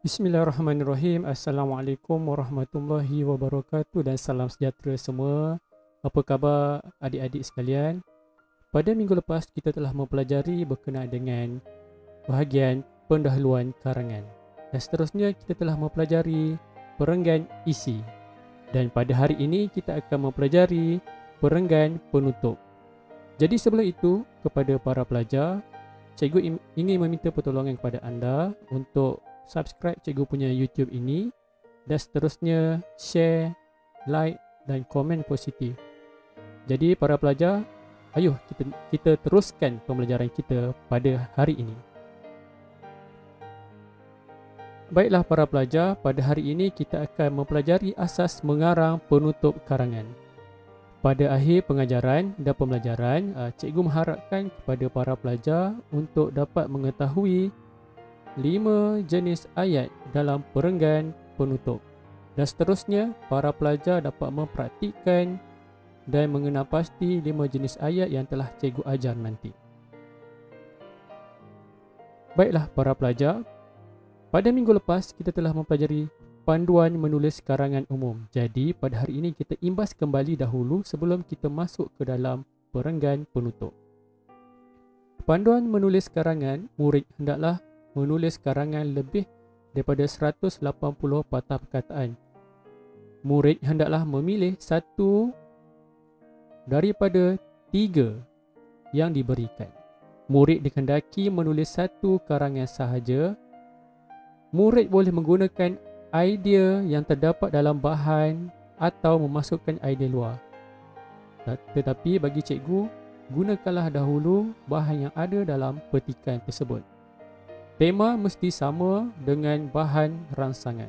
Bismillahirrahmanirrahim. Assalamualaikum warahmatullahi wabarakatuh dan salam sejahtera semua. Apa khabar adik-adik sekalian? Pada minggu lepas kita telah mempelajari berkenaan dengan bahagian pendahuluan karangan. Dan seterusnya kita telah mempelajari perenggan isi. Dan pada hari ini kita akan mempelajari perenggan penutup. Jadi sebelum itu, kepada para pelajar, cikgu ingin meminta pertolongan kepada anda untuk subscribe cikgu punya YouTube ini dan seterusnya share, like dan komen positif. Jadi para pelajar, ayuh kita teruskan pembelajaran kita pada hari ini. Baiklah para pelajar, pada hari ini kita akan mempelajari asas mengarang penutup karangan. Pada akhir pengajaran dan pembelajaran, cikgu mengharapkan kepada para pelajar untuk dapat mengetahui 5 jenis ayat dalam perenggan penutup. Dan seterusnya, para pelajar dapat mempraktikkan dan mengenal pasti 5 jenis ayat yang telah cikgu ajar nanti. Baiklah para pelajar, pada minggu lepas kita telah mempelajari panduan menulis karangan umum. Jadi pada hari ini kita imbas kembali dahulu sebelum kita masuk ke dalam perenggan penutup. Panduan menulis karangan, murid hendaklah menulis karangan lebih daripada 180 patah perkataan. Murid hendaklah memilih satu daripada 3 yang diberikan. Murid dikehendaki menulis satu karangan sahaja. Murid boleh menggunakan idea yang terdapat dalam bahan atau memasukkan idea luar. Tetapi bagi cikgu, gunakanlah dahulu bahan yang ada dalam petikan tersebut. Tema mesti sama dengan bahan rangsangan.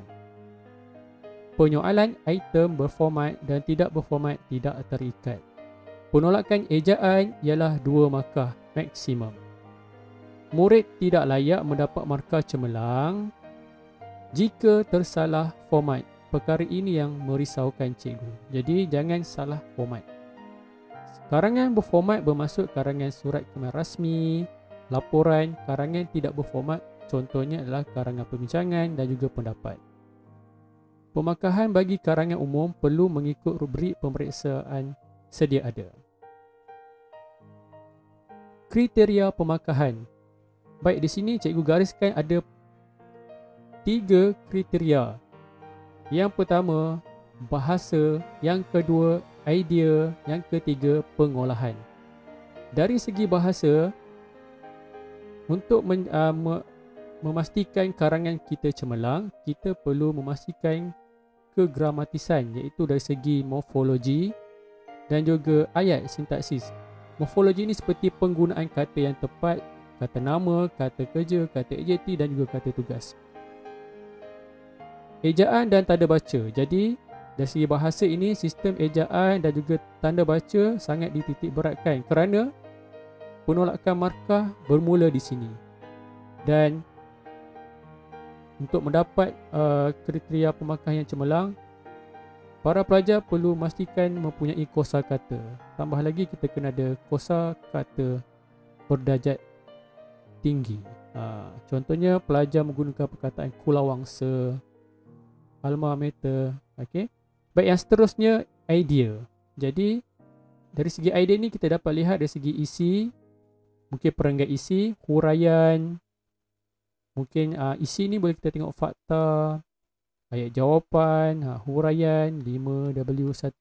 Penyoalan item berformat dan tidak berformat tidak terikat. Penolakan ejaan ialah 2 markah maksimum. Murid tidak layak mendapat markah cemerlang jika tersalah format. Perkara ini yang merisaukan cikgu. Jadi jangan salah format. Karangan berformat bermaksud karangan surat khidmat rasmi, laporan. Karangan tidak berformat contohnya adalah karangan perbincangan dan juga pendapat. Pemakahan bagi karangan umum perlu mengikut rubrik pemeriksaan sedia ada. Kriteria pemakahan. Baik, di sini cikgu gariskan ada 3 kriteria. Yang pertama, bahasa. Yang kedua, idea. Yang ketiga, pengolahan. Dari segi bahasa, untuk memastikan karangan kita cemerlang, kita perlu memastikan kegramatisan, iaitu dari segi morfologi dan juga ayat sintaksis. Morfologi ini seperti penggunaan kata yang tepat, kata nama, kata kerja, kata adjektif dan juga kata tugas. Ejaan dan tanda baca. Jadi dari segi bahasa ini, sistem ejaan dan juga tanda baca sangat dititik beratkan kerana penolakan markah bermula di sini. Dan untuk mendapat kriteria pemakahan yang cemerlang, para pelajar perlu memastikan mempunyai kosakata. Tambah lagi kita kena ada kosakata berdarjat tinggi. Contohnya pelajar menggunakan perkataan kulawangsa, alma mater. Okay. Baik, yang seterusnya idea. Jadi dari segi idea ni kita dapat lihat dari segi isi, mungkin perenggan isi, huraian. Mungkin isi ni boleh kita tengok fakta, ayat jawapan, huraian, 5W1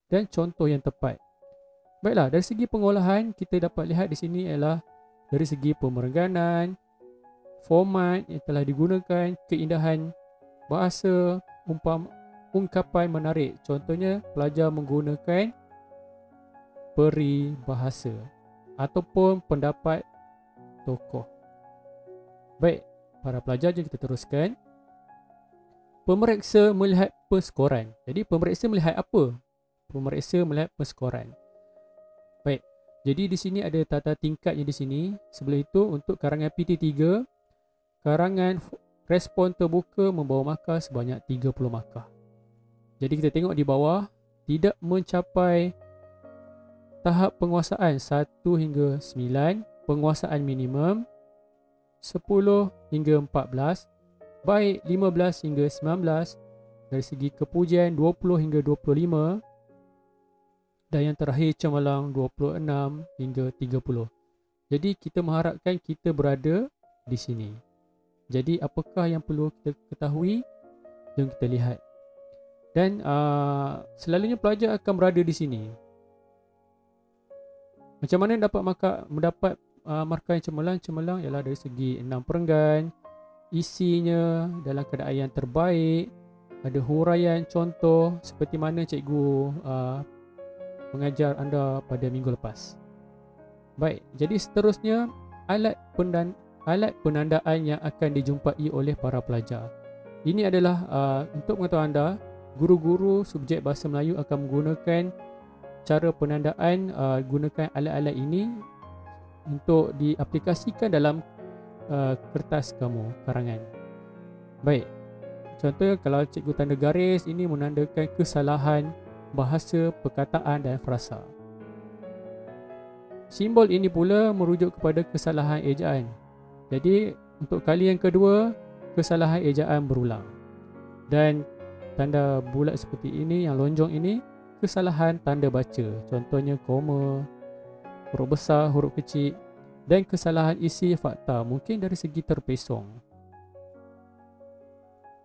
dan contoh yang tepat. Baiklah, dari segi pengolahan kita dapat lihat di sini ialah dari segi pemerengganan, format yang telah digunakan, keindahan bahasa, ungkapan menarik. Contohnya pelajar menggunakan peribahasa ataupun pendapat tokoh. Baik, para pelajar, jom kita teruskan. Pemeriksa melihat perskoran. Jadi pemeriksa melihat apa? Pemeriksa melihat perskoran. Baik, jadi di sini ada tata tingkatnya di sini. Sebelah itu untuk karangan PT3, karangan respon terbuka membawa markah sebanyak 30 markah. Jadi kita tengok di bawah, tidak mencapai tahap penguasaan 1 hingga 9, penguasaan minimum 10 hingga 14, baik 15 hingga 19, dari segi kepujian 20 hingga 25, dan yang terakhir cemerlang 26 hingga 30. Jadi kita mengharapkan kita berada di sini. Jadi apakah yang perlu kita ketahui? Jom kita lihat. Dan selalunya pelajar akan berada di sini. Macam mana dapat mendapat markah yang cemerlang? Cemerlang ialah dari segi 6 perenggan, isinya dalam keadaan yang terbaik, ada huraian contoh seperti mana cikgu mengajar anda pada minggu lepas. Baik, jadi seterusnya alat penandaan yang akan dijumpai oleh para pelajar. Ini adalah untuk pengetahuan anda, guru-guru subjek Bahasa Melayu akan menggunakan cara penandaan, gunakan alat-alat ini untuk diaplikasikan dalam kertas kamu, karangan. Baik, contohnya kalau cikgu tanda garis, ini menandakan kesalahan bahasa, perkataan dan frasa. Simbol ini pula merujuk kepada kesalahan ejaan. Jadi untuk kali yang kedua, kesalahan ejaan berulang. Dan tanda bulat seperti ini, yang lonjong ini, kesalahan tanda baca. Contohnya koma, huruf besar, huruf kecil. Dan kesalahan isi fakta, mungkin dari segi terpesong.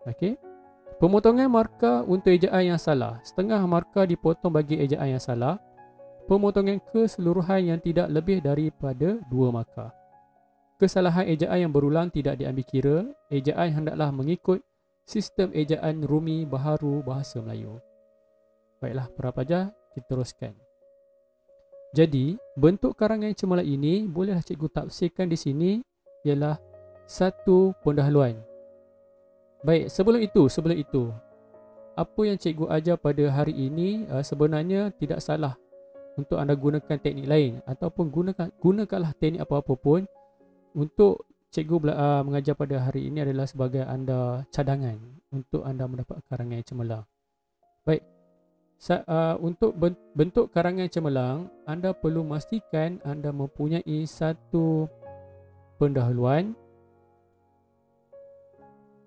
Okey. Pemotongan markah untuk ejaan yang salah. Setengah markah dipotong bagi ejaan yang salah. Pemotongan keseluruhan yang tidak lebih daripada 2 markah. Kesalahan ejaan yang berulang tidak diambil kira. Ejaan hendaklah mengikut sistem ejaan Rumi Baharu Bahasa Melayu. Baiklah para pelajar, kita teruskan. Jadi, bentuk karangan cemerlang ini bolehlah cikgu tafsirkan di sini ialah satu pendahuluan. Baik, sebelum itu, apa yang cikgu ajar pada hari ini sebenarnya tidak salah untuk anda gunakan teknik lain ataupun gunakanlah teknik apa-apa pun. Untuk cikgu mengajar pada hari ini adalah sebagai anda cadangan untuk anda mendapat karangan yang cemerlang. Baik, untuk bentuk karangan cemerlang, anda perlu memastikan anda mempunyai satu pendahuluan,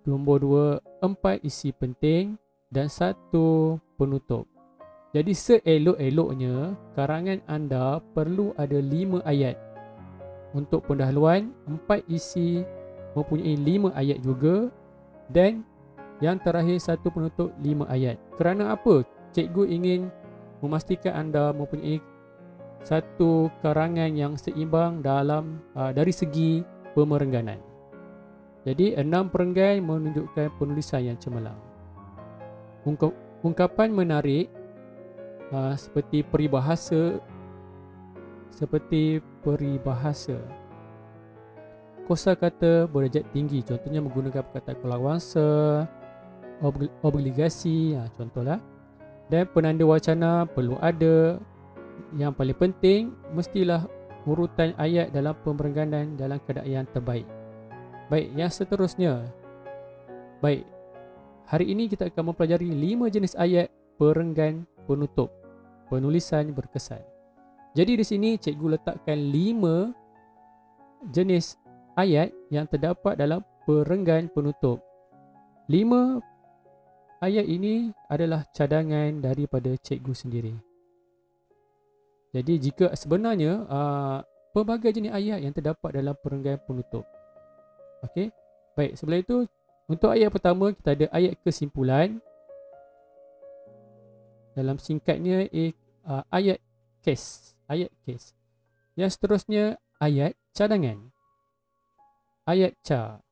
nombor 2, 4 isi penting dan 1 penutup. Jadi seelok-eloknya karangan anda perlu ada 5 ayat. Untuk pendahuluan, 4 isi mempunyai 5 ayat juga, dan yang terakhir 1 penutup 5 ayat. Kerana apa? Cikgu ingin memastikan anda mempunyai satu karangan yang seimbang dalam dari segi pemerengganan. Jadi 6 perenggan menunjukkan penulisan yang cemerlang. Ungkapan menarik seperti peribahasa, kosakata berdarjat tinggi, contohnya menggunakan perkataan kelawangsa, obligasi, contohlah. Dan penanda wacana perlu ada. Yang paling penting, mestilah urutan ayat dalam pemerengganan dalam keadaan yang terbaik. Baik, yang seterusnya. Baik, hari ini kita akan mempelajari 5 jenis ayat perenggan penutup, penulisan berkesan. Jadi di sini cikgu letakkan 5 jenis ayat yang terdapat dalam perenggan penutup. 5 ayat ini adalah cadangan daripada cikgu sendiri. Jadi jika sebenarnya pelbagai jenis ayat yang terdapat dalam perenggan penutup. Okey. Baik, sebelum itu untuk ayat pertama kita ada ayat kesimpulan. Dalam singkatnya ayat case. Yang seterusnya ayat cadangan. Ayat ca.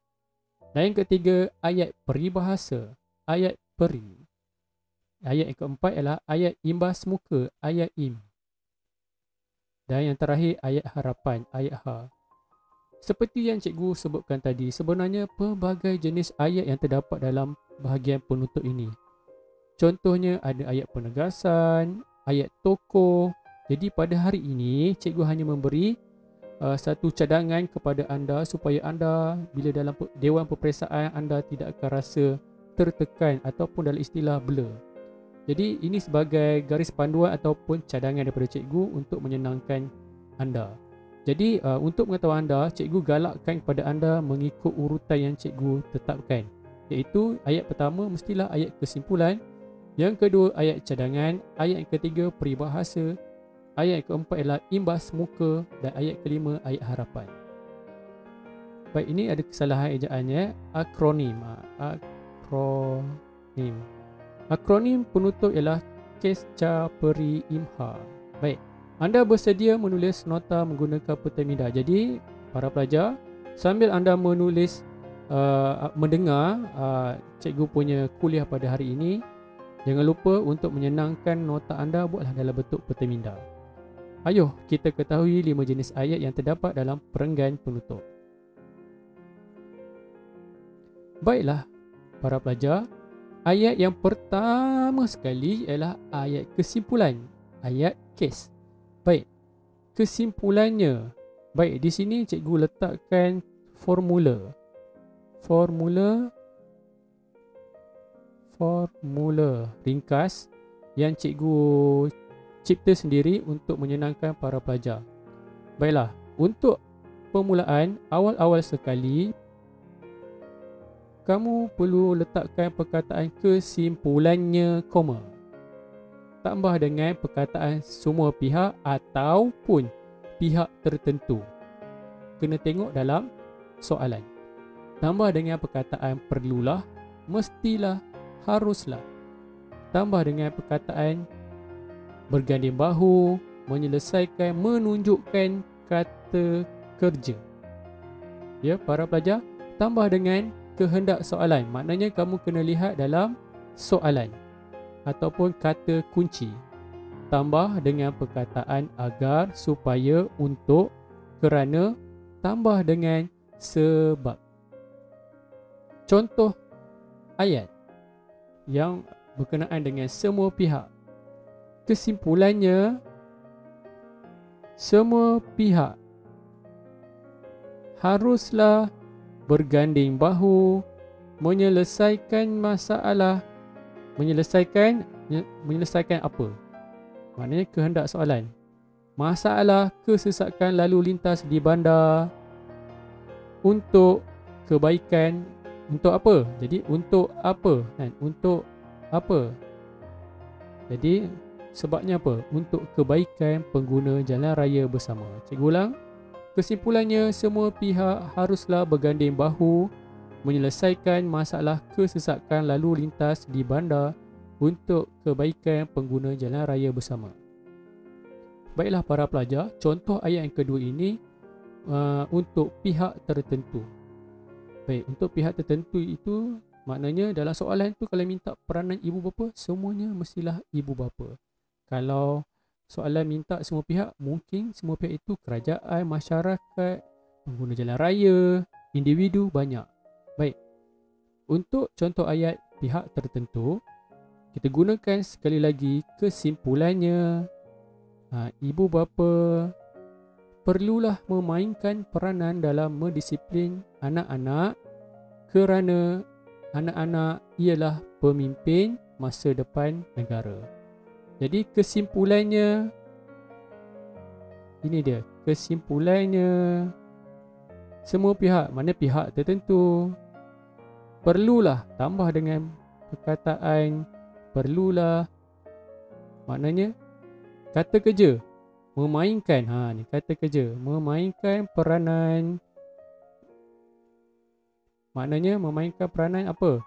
Dan yang ketiga ayat peribahasa, ayat peri. Ayat yang keempat ialah ayat imbas muka, ayat im. Dan yang terakhir ayat harapan, ayat ha. Seperti yang cikgu sebutkan tadi, sebenarnya pelbagai jenis ayat yang terdapat dalam bahagian penutup ini. Contohnya ada ayat penegasan, ayat tokoh. Jadi pada hari ini cikgu hanya memberi satu cadangan kepada anda supaya anda bila dalam dewan peperiksaan anda tidak akan rasa tertekan ataupun dalam istilah blur. Jadi ini sebagai garis panduan ataupun cadangan daripada cikgu untuk menyenangkan anda. Jadi untuk pengetahuan anda, cikgu galakkan kepada anda mengikut urutan yang cikgu tetapkan. iaitu ayat pertama mestilah ayat kesimpulan, yang kedua ayat cadangan, ayat yang ketiga peribahasa, ayat yang keempat ialah imbas muka, dan ayat kelima ayat harapan. Baik, ini ada kesalahan ejaannya. Akronim. Akronim penutup ialah Kesca Peri Imha. Baik, anda bersedia menulis nota menggunakan peta minda. Jadi para pelajar, sambil anda menulis mendengar cikgu punya kuliah pada hari ini, jangan lupa untuk menyenangkan nota anda, buatlah dalam bentuk peta minda. Ayuh kita ketahui 5 jenis ayat yang terdapat dalam perenggan penutup. Baiklah para pelajar, ayat yang pertama sekali ialah ayat kesimpulan, ayat kes. Baik, kesimpulannya. Baik, di sini cikgu letakkan formula ringkas yang cikgu cipta sendiri untuk menyenangkan para pelajar. Baiklah, untuk permulaan, awal-awal sekali kamu perlu letakkan perkataan kesimpulannya, koma. Tambah dengan perkataan semua pihak ataupun pihak tertentu. Kena tengok dalam soalan. Tambah dengan perkataan perlulah, mestilah, haruslah. Tambah dengan perkataan berganding bahu, menyelesaikan, menunjukkan kata kerja. Ya, para pelajar, tambah dengan kehendak soalan. Maknanya kamu kena lihat dalam soalan ataupun kata kunci. Tambah dengan perkataan agar, supaya, untuk, kerana. Tambah dengan sebab. Contoh ayat yang berkenaan dengan semua pihak. Kesimpulannya, semua pihak haruslah berganding bahu menyelesaikan masalah. Menyelesaikan apa? Maknanya kehendak soalan. Masalah kesesakan lalu lintas di bandar untuk kebaikan. Untuk apa? Jadi untuk apa? Untuk apa? Jadi sebabnya apa? Untuk kebaikan pengguna jalan raya bersama. Cikgu ulang. Kesimpulannya, semua pihak haruslah berganding bahu menyelesaikan masalah kesesakan lalu lintas di bandar untuk kebaikan pengguna jalan raya bersama. Baiklah para pelajar, contoh ayat yang kedua ini untuk pihak tertentu. Baik, untuk pihak tertentu itu maknanya dalam soalan tu kalau minta peranan ibu bapa, semuanya mestilah ibu bapa. Kalau soalan minta semua pihak, mungkin semua pihak itu kerajaan, masyarakat, pengguna jalan raya, individu, banyak. Baik, untuk contoh ayat pihak tertentu, kita gunakan sekali lagi kesimpulannya. Ibu bapa perlulah memainkan peranan dalam mendisiplin anak-anak kerana anak-anak ialah pemimpin masa depan negara. Jadi kesimpulannya, ini dia kesimpulannya, semua pihak, mana pihak tertentu, perlulah, tambah dengan perkataan perlulah, maknanya kata kerja, memainkan, ni kata kerja, memainkan peranan. Maknanya memainkan peranan apa?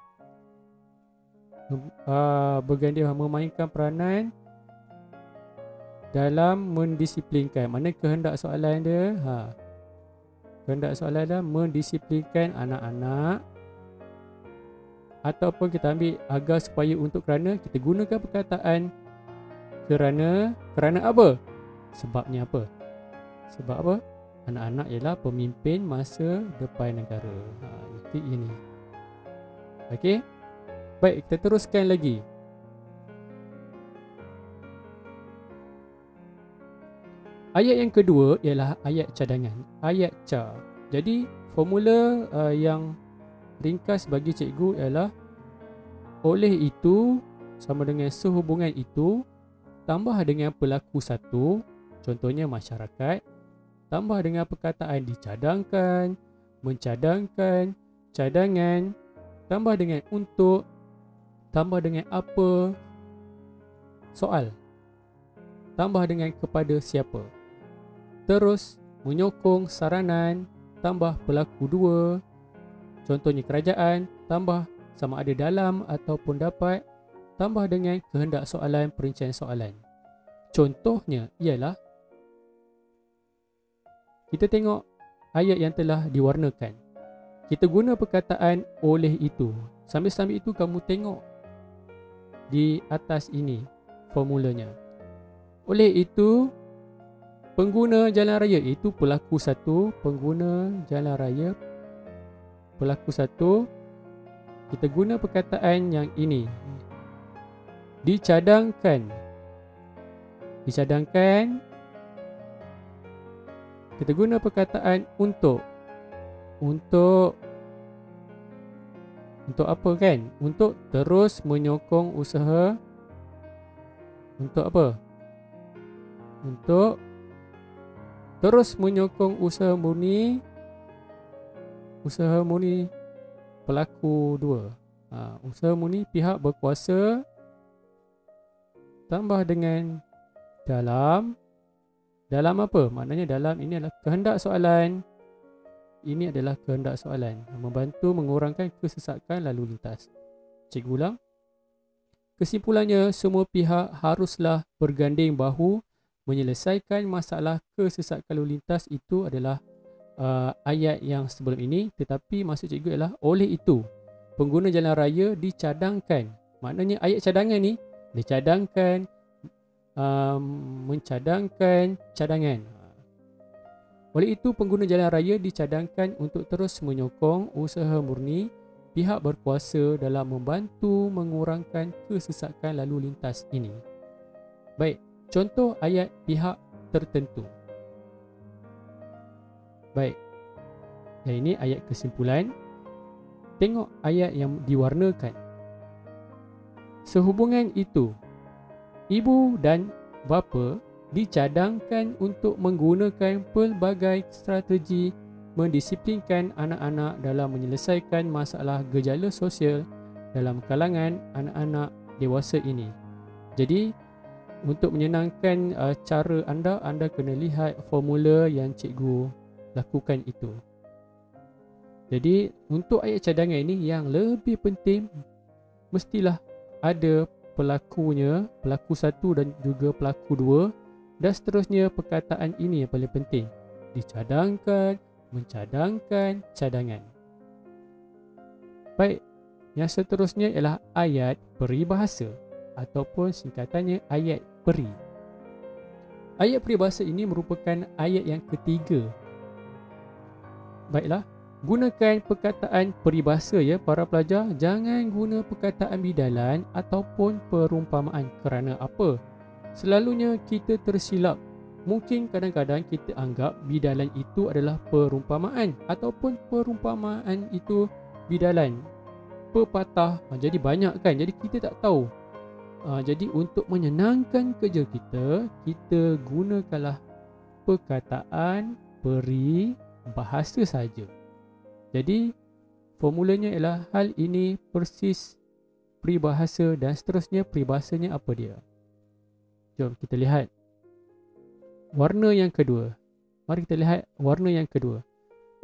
Berganding, memainkan peranan dalam mendisiplinkan. Mana kehendak soalan dia? Kehendak soalan dia mendisiplinkan anak-anak. Ataupun kita ambil agar, supaya, untuk, kerana. Kita gunakan perkataan kerana. Kerana apa? Sebabnya apa? Sebab apa? Anak-anak ialah pemimpin masa depan negara. Itu ini. Okey. Baik, kita teruskan lagi. Ayat yang kedua ialah ayat cadangan, ayat ca. Jadi formula yang ringkas bagi cikgu ialah oleh itu sama dengan sehubungan itu tambah dengan pelaku satu, contohnya masyarakat, tambah dengan perkataan dicadangkan, mencadangkan, cadangan, tambah dengan untuk, tambah dengan apa, soal, tambah dengan kepada siapa. Terus menyokong saranan, tambah pelaku dua, contohnya kerajaan, tambah sama ada dalam ataupun dapat, tambah dengan kehendak soalan, perincian soalan. Contohnya ialah kita tengok ayat yang telah diwarnakan. Kita guna perkataan oleh itu. Sambil-sambil itu kamu tengok di atas ini formulanya. Oleh itu, pengguna jalan raya, itu pelaku satu, pengguna jalan raya, pelaku satu. Kita guna perkataan yang ini. Dicadangkan. Dicadangkan. Kita guna perkataan untuk. Untuk apa kan? Untuk terus menyokong usaha. Untuk apa? Untuk terus menyokong usaha murni. Usaha murni pelaku dua. Usaha murni pihak berkuasa. Tambah dengan dalam. Dalam apa? Maknanya dalam ini adalah kehendak soalan. Ini adalah kehendak soalan. Membantu mengurangkan kesesakan lalu lintas. Cikgu ulang. Kesimpulannya, semua pihak haruslah berganding bahu menyelesaikan masalah kesesakan lalu lintas. Itu adalah ayat yang sebelum ini. Tetapi maksud cikgu adalah oleh itu pengguna jalan raya dicadangkan. Maknanya ayat cadangan ni dicadangkan, mencadangkan cadangan. Oleh itu pengguna jalan raya dicadangkan untuk terus menyokong usaha murni pihak berkuasa dalam membantu mengurangkan kesesakan lalu lintas ini. Baik, contoh ayat pihak tertentu. Baik, dan ini ayat kesimpulan. Tengok ayat yang diwarnakan. Sehubungan itu, ibu dan bapa dicadangkan untuk menggunakan pelbagai strategi mendisiplinkan anak-anak dalam menyelesaikan masalah gejala sosial dalam kalangan anak-anak dewasa ini. Jadi, untuk menyenangkan cara anda kena lihat formula yang cikgu lakukan itu. Jadi, untuk ayat cadangan ini yang lebih penting, mestilah ada pelakunya, pelaku satu dan juga pelaku dua. Dan seterusnya perkataan ini yang paling penting. Dicadangkan, mencadangkan, cadangan. Baik, yang seterusnya ialah ayat peribahasa ataupun singkatannya ayat peri. Ayat peribahasa ini merupakan ayat yang ketiga. Baiklah, gunakan perkataan peribahasa ya para pelajar. Jangan guna perkataan bidalan ataupun perumpamaan. Kerana apa? Selalunya kita tersilap. Mungkin kadang-kadang kita anggap bidalan itu adalah perumpamaan ataupun perumpamaan itu bidalan. Pepatah. Jadi banyak kan. Jadi kita tak tahu. Jadi untuk menyenangkan kerja kita, kita gunakanlah perkataan peribahasa saja. Jadi formulanya ialah hal ini persis peribahasa dan seterusnya peribahasanya apa dia. Jom kita lihat warna yang kedua. Mari kita lihat warna yang kedua.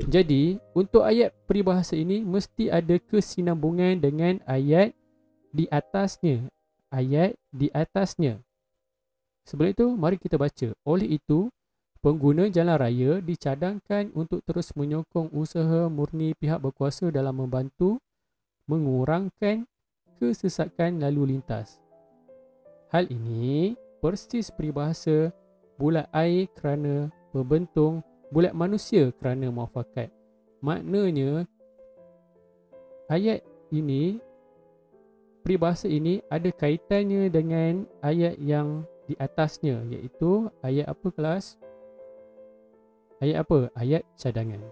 Jadi untuk ayat peribahasa ini mesti ada kesinambungan dengan ayat di atasnya. Ayat di atasnya. Sebelum itu mari kita baca. Oleh itu pengguna jalan raya dicadangkan untuk terus menyokong usaha murni pihak berkuasa dalam membantu mengurangkan kesesakan lalu lintas. Hal ini persis peribahasa bulat air kerana berbentung, bulat manusia kerana muafakat. Maknanya ayat ini, peribahasa ini ada kaitannya dengan ayat yang di atasnya, iaitu ayat apa kelas? Ayat apa? Ayat cadangan.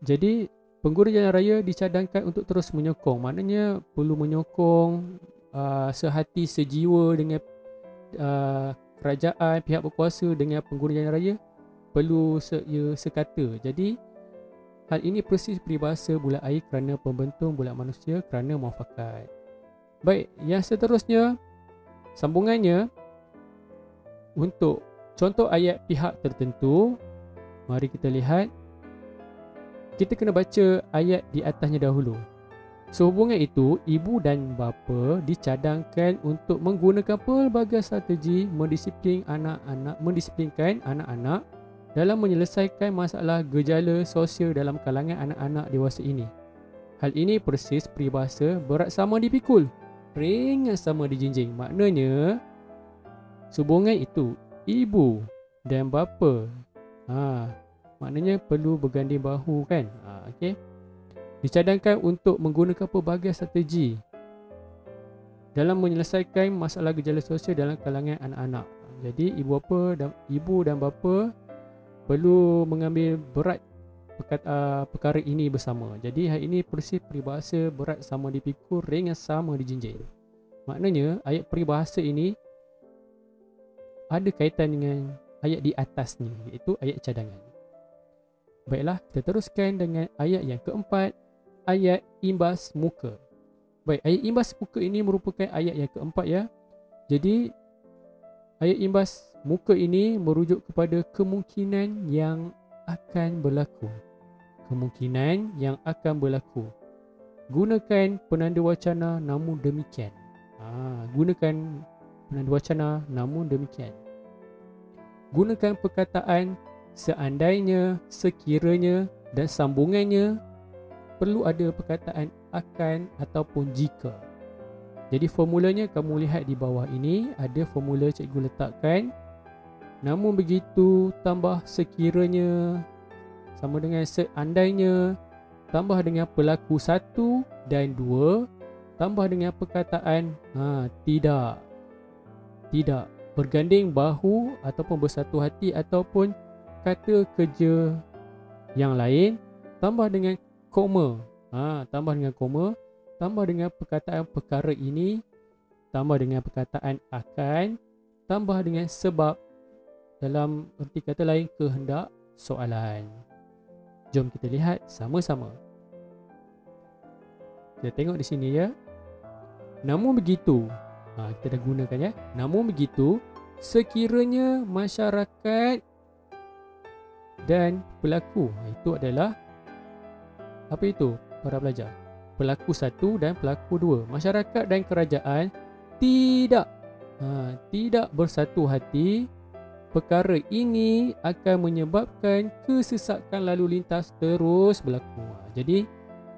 Jadi pengguna jalan raya dicadangkan untuk terus menyokong. Maknanya perlu menyokong sehati sejiwa dengan kerajaan, pihak berkuasa dengan pengguna jalan raya. Perlu sekata. Jadi Hal ini persis peribahasa bulat air kerana pembentung, bulat manusia kerana muafakat. Baik, yang seterusnya sambungannya untuk contoh ayat pihak tertentu. Mari kita lihat. Kita kena baca ayat di atasnya dahulu. Sehubungan itu, ibu dan bapa dicadangkan untuk menggunakan pelbagai strategi mendisiplinkan anak-anak dalam menyelesaikan masalah gejala sosial dalam kalangan anak-anak dewasa ini. Hal ini persis peribahasa berat sama dipikul, ringan sama dijinjing. Maknanya, sehubungan itu, ibu dan bapa maknanya perlu berganding bahu kan. Okey. Dicadangkan untuk menggunakan pelbagai strategi dalam menyelesaikan masalah gejala sosial dalam kalangan anak-anak. Jadi ibu dan bapa perlu mengambil berat perkara ini bersama. Jadi hal ini persis peribahasa berat sama dipikul, ringan sama dijinjing. Maknanya ayat peribahasa ini ada kaitan dengan ayat di atasnya, iaitu ayat cadangan. Baiklah, kita teruskan dengan ayat yang keempat, ayat imbas muka. Baik, ayat imbas muka ini merupakan ayat yang keempat ya. Jadi ayat imbas muka ini merujuk kepada kemungkinan yang akan berlaku. Kemungkinan yang akan berlaku. Gunakan penanda wacana namun demikian. Gunakan penanda wacana namun demikian. Gunakan perkataan seandainya, sekiranya dan sambungannya. Perlu ada perkataan akan ataupun jika. Jadi formulanya kamu lihat di bawah ini, ada formula cikgu letakkan. Namun begitu tambah sekiranya sama dengan seandainya, tambah dengan pelaku 1 dan 2, tambah dengan perkataan tidak berganding bahu ataupun bersatu hati ataupun kata kerja yang lain, tambah dengan koma. Tambah dengan koma, tambah dengan perkataan perkara ini, tambah dengan perkataan akan, tambah dengan sebab, dalam erti kata lain kehendak soalan. Jom kita lihat sama-sama. Kita tengok di sini ya. Namun begitu, kita dah gunakan ya. Namun begitu, sekiranya masyarakat dan pelaku, itu adalah apa itu para pelajar? Pelaku 1 dan pelaku 2. Masyarakat dan kerajaan tidak bersatu hati, perkara ini akan menyebabkan kesesakan lalu lintas terus berlaku. Jadi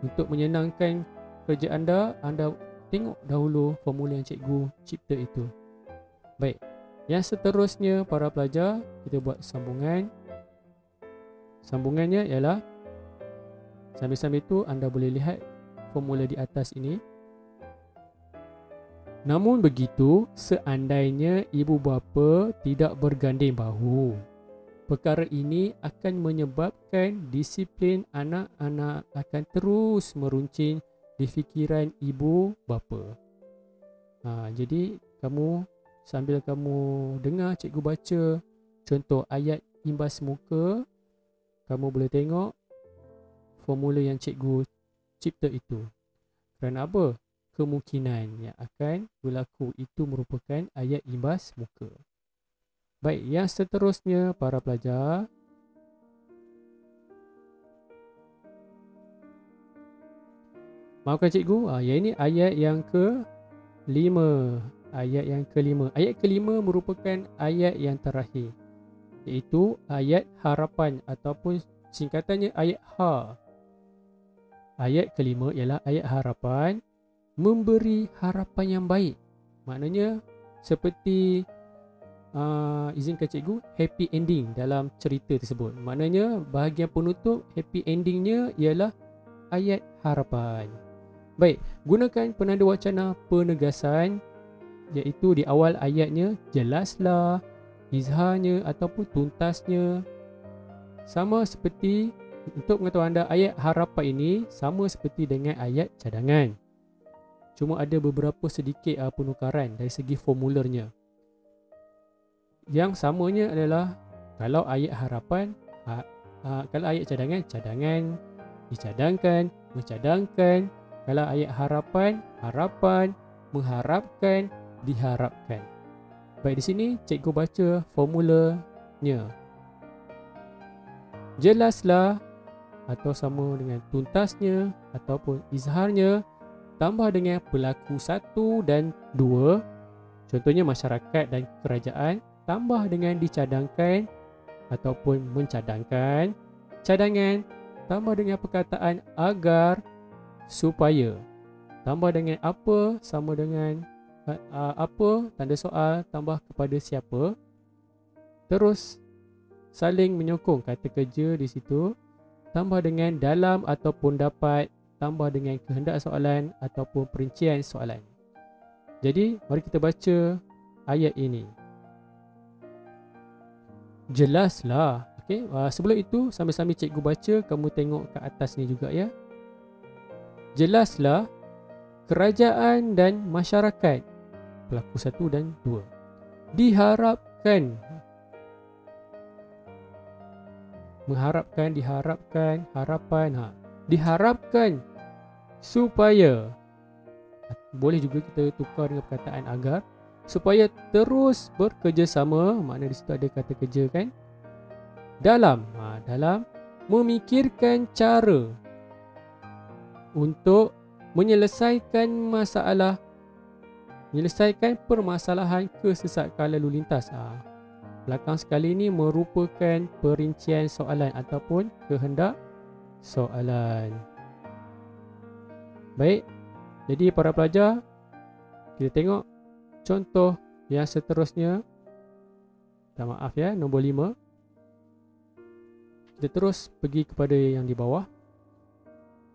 untuk menyenangkan kerja anda tengok dahulu formula yang cikgu cipta itu. Baik, yang seterusnya para pelajar, kita buat sambungan. Sambungannya ialah, sambil-sambil itu anda boleh lihat formula di atas ini. Namun begitu, seandainya ibu bapa tidak berganding bahu, perkara ini akan menyebabkan disiplin anak-anak akan terus meruncing di fikiran ibu bapa. Jadi sambil kamu dengar cikgu baca contoh ayat imbas muka, kamu boleh tengok formula yang cikgu cipta itu. Kerana apa? Kemungkinan yang akan berlaku itu merupakan ayat imbas muka. Baik, yang seterusnya para pelajar, maafkan cikgu, yang ini ayat yang ke-5. Ayat yang ke-5. Ayat ke-5 merupakan ayat yang terakhir, iaitu ayat harapan ataupun singkatannya ayat H. Ayat ke-5 ialah ayat harapan, memberi harapan yang baik. Maknanya seperti izinkan cikgu, happy ending dalam cerita tersebut. Maknanya bahagian penutup happy endingnya ialah ayat harapan. Baik, gunakan penanda wacana penegasan, iaitu di awal ayatnya jelaslah, izharnya ataupun tuntasnya. Sama seperti untuk mengetahui anda, ayat harapan ini sama seperti dengan ayat cadangan. Cuma ada beberapa sedikit penukaran dari segi formularnya. Yang samanya adalah kalau ayat harapan, kalau ayat cadangan, dicadangkan, mencadangkan. Kalau ayat harapan, harapan, mengharapkan, diharapkan. Baik, di sini cikgu baca formulanya. Jelaslah atau sama dengan tuntasnya ataupun izharnya tambah dengan pelaku 1 dan 2. Contohnya masyarakat dan kerajaan tambah dengan dicadangkan ataupun mencadangkan. Cadangan tambah dengan perkataan agar, supaya. Tambah dengan apa sama dengan apa, tanda soal tambah kepada siapa. Terus saling menyokong, kata kerja di situ. Tambah dengan dalam ataupun dapat, tambah dengan kehendak soalan ataupun perincian soalan. Jadi mari kita baca ayat ini. Jelaslah. Okey, sebelum itu sambil-sambil cikgu baca, kamu tengok ke atas ni juga ya. Jelaslah kerajaan dan masyarakat, pelaku 1 dan 2, diharapkan, mengharapkan, diharapkan, harapan, diharapkan supaya, boleh juga kita tukar dengan perkataan agar, supaya terus bekerjasama, makna di situ ada kata kerja kan, dalam memikirkan cara untuk menyelesaikan permasalahan kesesakan lalu lintas. Belakang sekali ini merupakan perincian soalan ataupun kehendak soalan. Baik, jadi para pelajar, kita tengok contoh yang seterusnya. Minta maaf ya, nombor 5. Kita terus pergi kepada yang di bawah.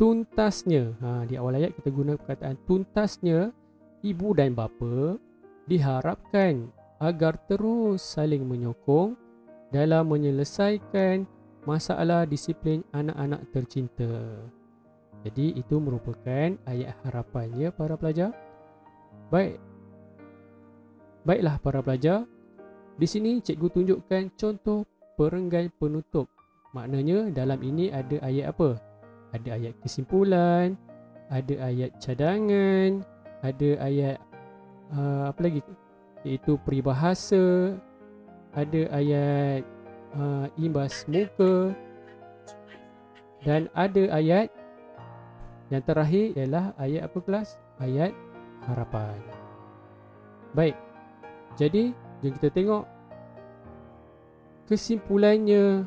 Tuntasnya, di awal ayat kita guna perkataan tuntasnya, ibu dan bapa diharapkan agar terus saling menyokong dalam menyelesaikan masalah disiplin anak-anak tercinta. Jadi itu merupakan ayat harapannya para pelajar. Baiklah para pelajar, di sini cikgu tunjukkan contoh perenggan penutup. Maknanya dalam ini ada ayat apa? Ada ayat kesimpulan, ada ayat cadangan, ada ayat apa lagi? Iaitu peribahasa, ada ayat imbas muka, dan ada ayat yang terakhir ialah ayat apa kelas? Ayat harapan. Baik, jadi jom kita tengok kesimpulannya.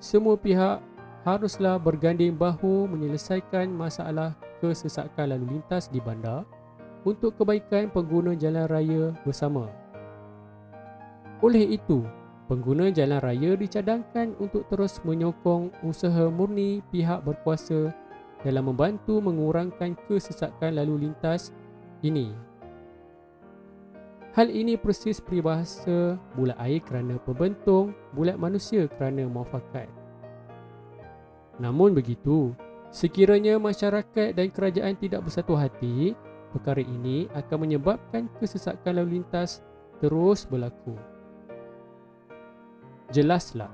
Semua pihak haruslah berganding bahu menyelesaikan masalah kesesakan lalu lintas di bandar untuk kebaikan pengguna jalan raya bersama. Oleh itu, pengguna jalan raya dicadangkan untuk terus menyokong usaha murni pihak berkuasa dalam membantu mengurangkan kesesakan lalu lintas ini. Hal ini persis peribahasa bulat air kerana pembentung, bulat manusia kerana muafakat. Namun begitu, sekiranya masyarakat dan kerajaan tidak bersatu hati, perkara ini akan menyebabkan kesesakan lalu lintas terus berlaku. Jelaslah,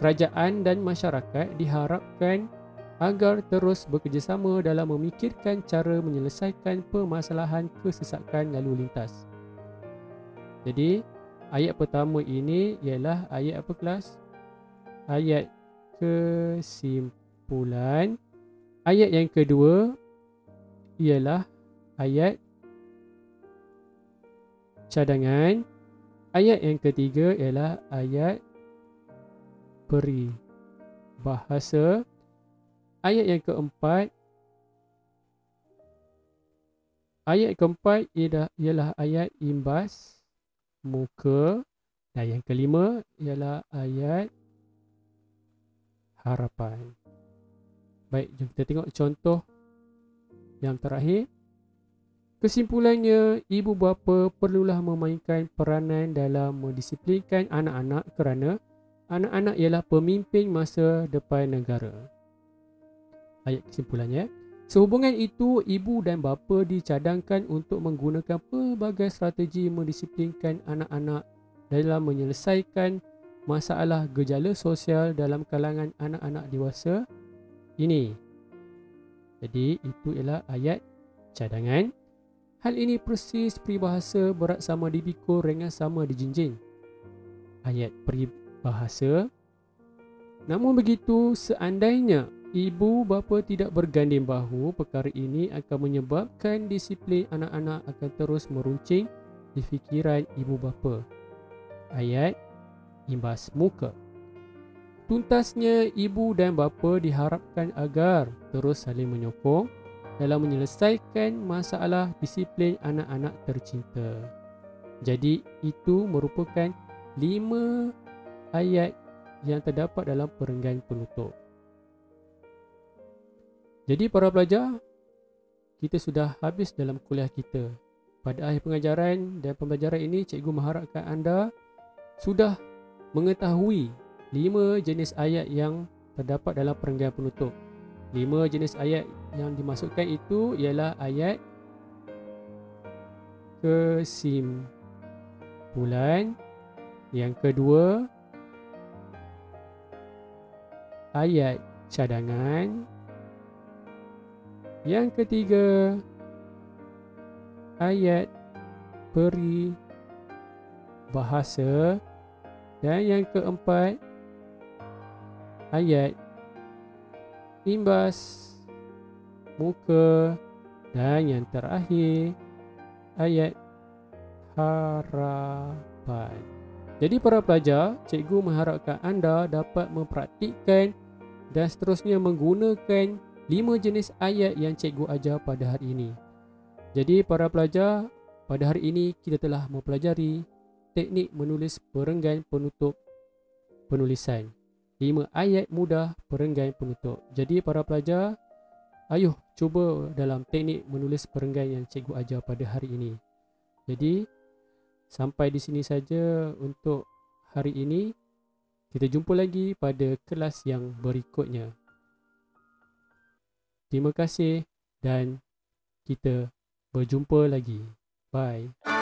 kerajaan dan masyarakat diharapkan agar terus bekerjasama dalam memikirkan cara menyelesaikan permasalahan kesesakan lalu lintas. Jadi, ayat pertama ini ialah ayat apa kelas? Ayat kesimpulan. Ayat yang kedua ialah ayat cadangan. Ayat yang ketiga ialah ayat peribahasa. Ayat yang keempat ialah ayat imbas muka, dan yang kelima ialah ayat harapan. Baik, jom kita tengok contoh yang terakhir. Kesimpulannya, ibu bapa perlulah memainkan peranan dalam mendisiplinkan anak-anak kerana anak-anak ialah pemimpin masa depan negara. Ayat kesimpulannya, sehubungan itu, ibu dan bapa dicadangkan untuk menggunakan pelbagai strategi mendisiplinkan anak-anak dalam menyelesaikan masalah gejala sosial dalam kalangan anak-anak dewasa ini. Jadi itu ialah ayat cadangan. Hal ini persis peribahasa berat sama dipikul, ringan sama dijinjing. Ayat peribahasa. Namun begitu, seandainya ibu bapa tidak berganding bahu, perkara ini akan menyebabkan disiplin anak-anak akan terus meruncing di fikiran ibu bapa. Ayat imbas muka. Tuntasnya, ibu dan bapa diharapkan agar terus saling menyokong dalam menyelesaikan masalah disiplin anak-anak tercinta. Jadi itu merupakan 5 ayat yang terdapat dalam perenggan penutup. Jadi para pelajar, kita sudah habis dalam kuliah kita. Pada akhir pengajaran dan pembelajaran ini, cikgu mengharapkan anda sudah mengetahui 5 jenis ayat yang terdapat dalam perenggan penutup. 5 jenis ayat yang dimasukkan itu ialah ayat kesimpulan, yang kedua ayat cadangan, yang ketiga ayat peribahasa, dan yang keempat ayat imbas muka, dan yang terakhir ayat harapan. Jadi para pelajar, cikgu mengharapkan anda dapat mempraktikkan dan seterusnya menggunakan 5 jenis ayat yang cikgu ajar pada hari ini. Jadi para pelajar, pada hari ini kita telah mempelajari teknik menulis perenggan penutup penulisan. 5 ayat mudah perenggan penutup. Jadi para pelajar, ayuh cuba dalam teknik menulis perenggan yang cikgu ajar pada hari ini. Jadi sampai di sini saja untuk hari ini. Kita jumpa lagi pada kelas yang berikutnya. Terima kasih dan kita berjumpa lagi. Bye.